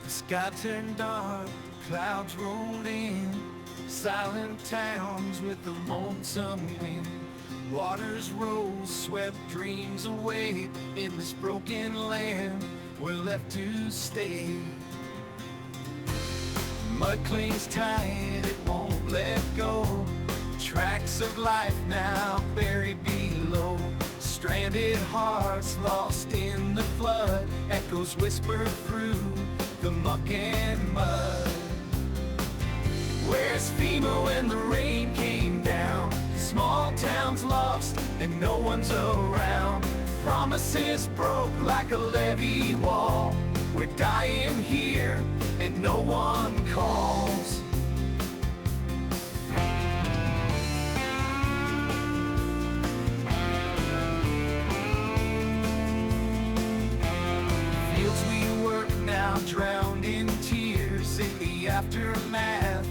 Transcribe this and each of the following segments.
The sky turned dark, clouds rolled in, silent towns with the lonesome wind. Waters rose, swept dreams away. In this broken land, we're left to stay. Mud clings tight, it won't let go. Tracks of life now buried below. Stranded hearts lost in the flood. Echoes whisper through the muck and mud. Where's FEMA when the rain came down? Small towns lost and no one's around. Promises broke like a levee wall. We're dying here and no one calls. Fields we work now drowned in tears. In the aftermath,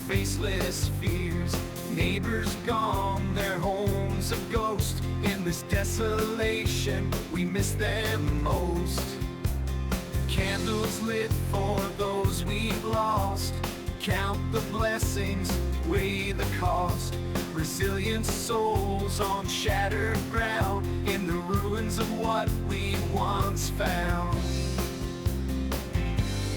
faceless fears. Neighbors gone, their homes a ghost. In this desolation, we miss them most. Candles lit for those we've lost. Count the blessings, weigh the cost. Resilient souls on shattered ground. In the ruins of what we once found.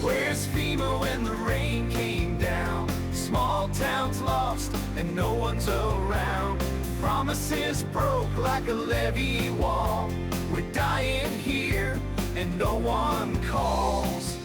Where's FEMA when the rain came down? Small towns lost and no one's around. Promises broke like a levee wall. We're dying here and no one calls.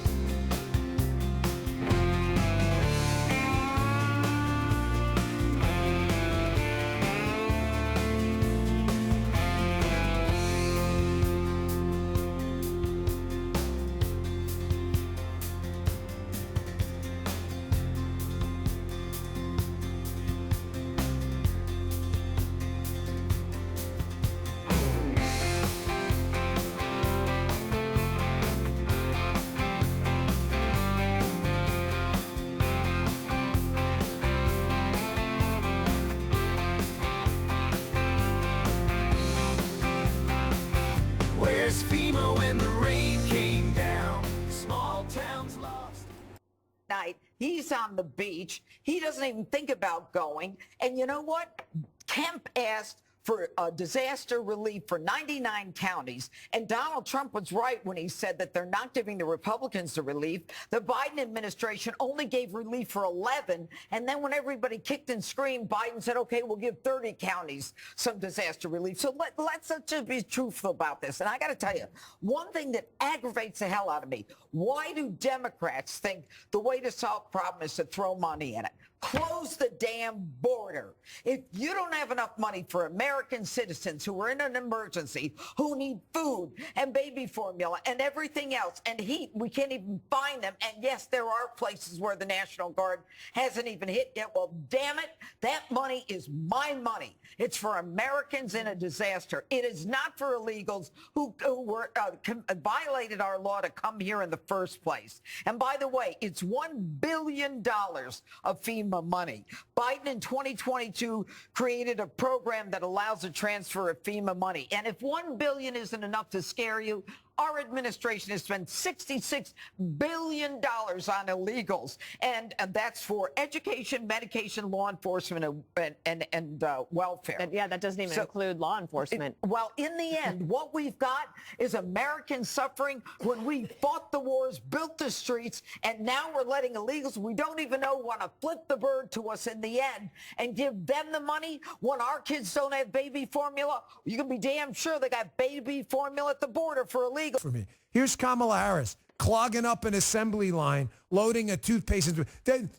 Where's FEMA when the rain came down? Small towns lost. Night, he's on the beach. He doesn't even think about going. And you know what? Kemp asked for disaster relief for 99 counties. And Donald Trump was right when he said that they're not giving the Republicans the relief. The Biden administration only gave relief for 11. And then when everybody kicked and screamed, Biden said, okay, we'll give 30 counties some disaster relief. So let's just be truthful about this. And I got to tell you, one thing that aggravates the hell out of me, why do Democrats think the way to solve the problem is to throw money in it? Close the damn border. If you don't have enough money for American citizens who are in an emergency, who need food and baby formula and everything else and heat, we can't even find them. And yes, there are places where the National Guard hasn't even hit yet. Well, damn it, that money is my money. It's for Americans in a disaster. It is not for illegals who violated our law to come here in the first place. And by the way, it's $1 billion of FEMA money. Biden in 2022 created a program that allows a transfer of FEMA money. And if $1 billion isn't enough to scare you, our administration has spent $66 billion on illegals. And that's for education, medication, law enforcement, and welfare. Yeah, that doesn't even include law enforcement. Well, in the end, what we've got is Americans suffering when we fought the wars, built the streets, and now we're letting illegals we don't even know want to flip the bird to us in the end and give them the money when our kids don't have baby formula. You can be damn sure they got baby formula at the border for illegals. For me. Here's Kamala Harris clogging up an assembly line, loading a toothpaste.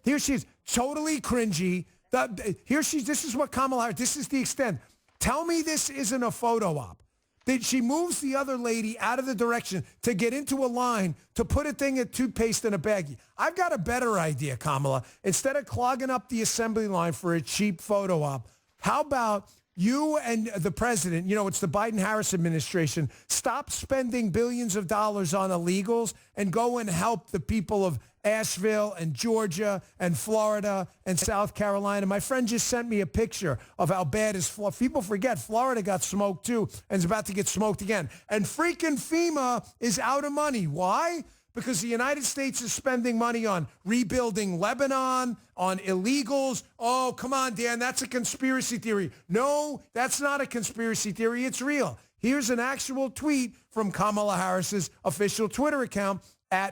Here she is, totally cringy. This is what Kamala Harris, this is the extent. Tell me this isn't a photo op. That she moves the other lady out of the direction to get into a line to put a thing of toothpaste in a baggie. I've got a better idea, Kamala. Instead of clogging up the assembly line for a cheap photo op, how about you and the president, it's the Biden-Harris administration, stop spending billions of dollars on illegals and go and help the people of Asheville and Georgia and Florida and South Carolina. My friend just sent me a picture of how bad is Florida. People forget Florida got smoked too and is about to get smoked again. And freaking FEMA is out of money. Why? because the United States is spending money on rebuilding Lebanon, on illegals. Oh, come on, Dan, that's a conspiracy theory. No, that's not a conspiracy theory. It's real. Here's an actual tweet from Kamala Harris's official Twitter account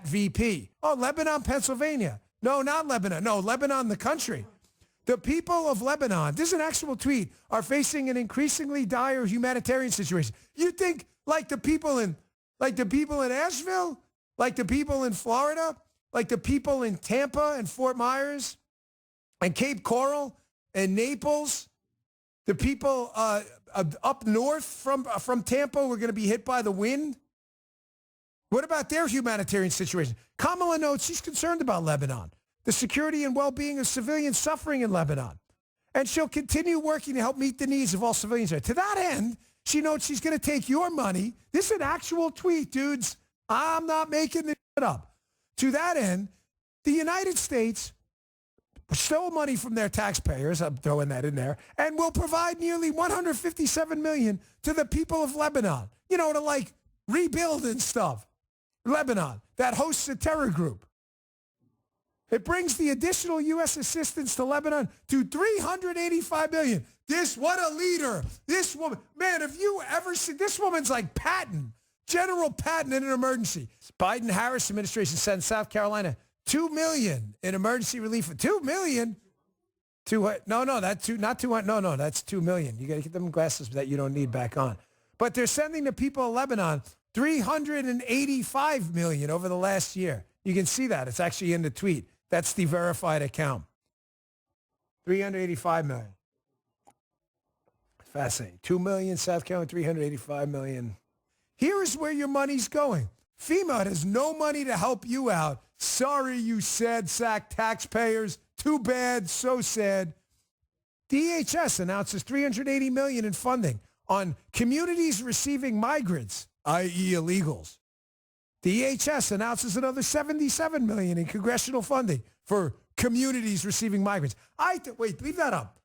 @VP. Oh, Lebanon, Pennsylvania. No, not Lebanon. No, Lebanon, the country. The people of Lebanon, this is an actual tweet, are facing an increasingly dire humanitarian situation. You think like the people in Asheville, like the people in Florida, like the people in Tampa and Fort Myers and Cape Coral and Naples, the people up north from Tampa were going to be hit by the wind? What about their humanitarian situation? Kamala notes she's concerned about Lebanon, the security and well-being of civilians suffering in Lebanon. And she'll continue working to help meet the needs of all civilians there. To that end, she notes she's going to take your money. This is an actual tweet, dudes. I'm not making this shit up. To that end, the United States stole money from their taxpayers, I'm throwing that in there, and will provide nearly $157 million to the people of Lebanon, to like rebuild and stuff. Lebanon, that hosts a terror group. It brings the additional U.S. assistance to Lebanon to $385 million. What a leader. This woman, man, have you ever seen, this woman's like Patton, General Patton in an emergency. Biden-Harris administration sends South Carolina $2 million in emergency relief. $2 million? That's $2 million. You got to get them glasses that you don't need back on. But they're sending the people of Lebanon $385 million over the last year. You can see that. It's actually in the tweet. That's the verified account. $385 million. Fascinating. $2 million, South Carolina, $385 million. Here is where your money's going. FEMA has no money to help you out. Sorry, you sad sack taxpayers. Too bad, so sad. DHS announces $380 million in funding on communities receiving migrants, i.e. illegals. DHS announces another $77 million in congressional funding for communities receiving migrants. Wait, leave that up.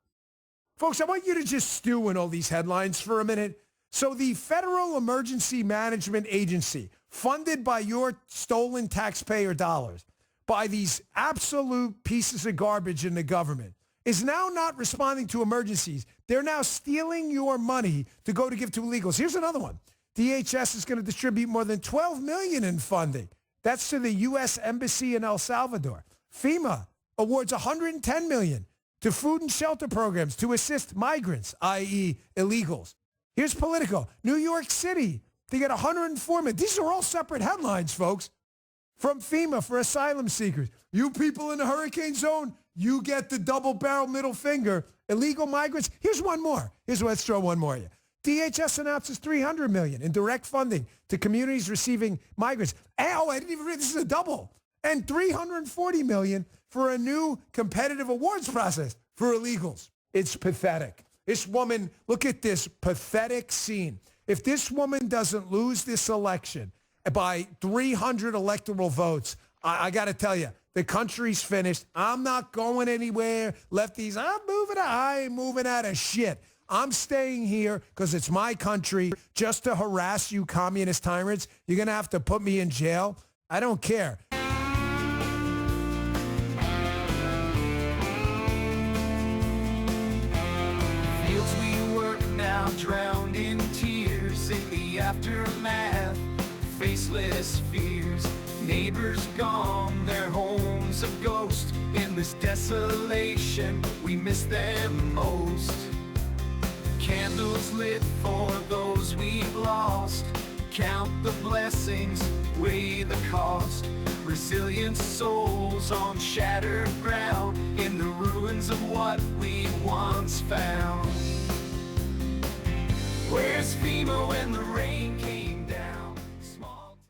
Folks, I want you to just stew in all these headlines for a minute. So the Federal Emergency Management Agency, funded by your stolen taxpayer dollars, by these absolute pieces of garbage in the government, is now not responding to emergencies. They're now stealing your money to go to give to illegals. Here's another one. DHS is going to distribute more than $12 million in funding. That's to the U.S. Embassy in El Salvador. FEMA awards $110 million to food and shelter programs to assist migrants, i.e. illegals. Here's Politico. New York City, they get $104 million. These are all separate headlines, folks, from FEMA for asylum seekers. You people in the hurricane zone, you get the double-barrel middle finger. Illegal migrants. Here's one more. Let's throw one more at you. DHS announces $300 million in direct funding to communities receiving migrants. Oh, I didn't even read. This is a double. And $340 million for a new competitive awards process for illegals. It's pathetic. This woman, look at this pathetic scene. If this woman doesn't lose this election by 300 electoral votes, I got to tell you, the country's finished. I'm not going anywhere. Lefties, I ain't moving out of shit. I'm staying here because it's my country just to harass you communist tyrants. You're going to have to put me in jail. I don't care. Fields we work now drowned in tears in the aftermath. Faceless fears, neighbors gone, their homes a ghost. In this desolation, we miss them most. Candles lit for those we've lost. Count the blessings, weigh the cost. Resilient souls on shattered ground, in the ruins of what we once found. Where's FEMA when the rain came?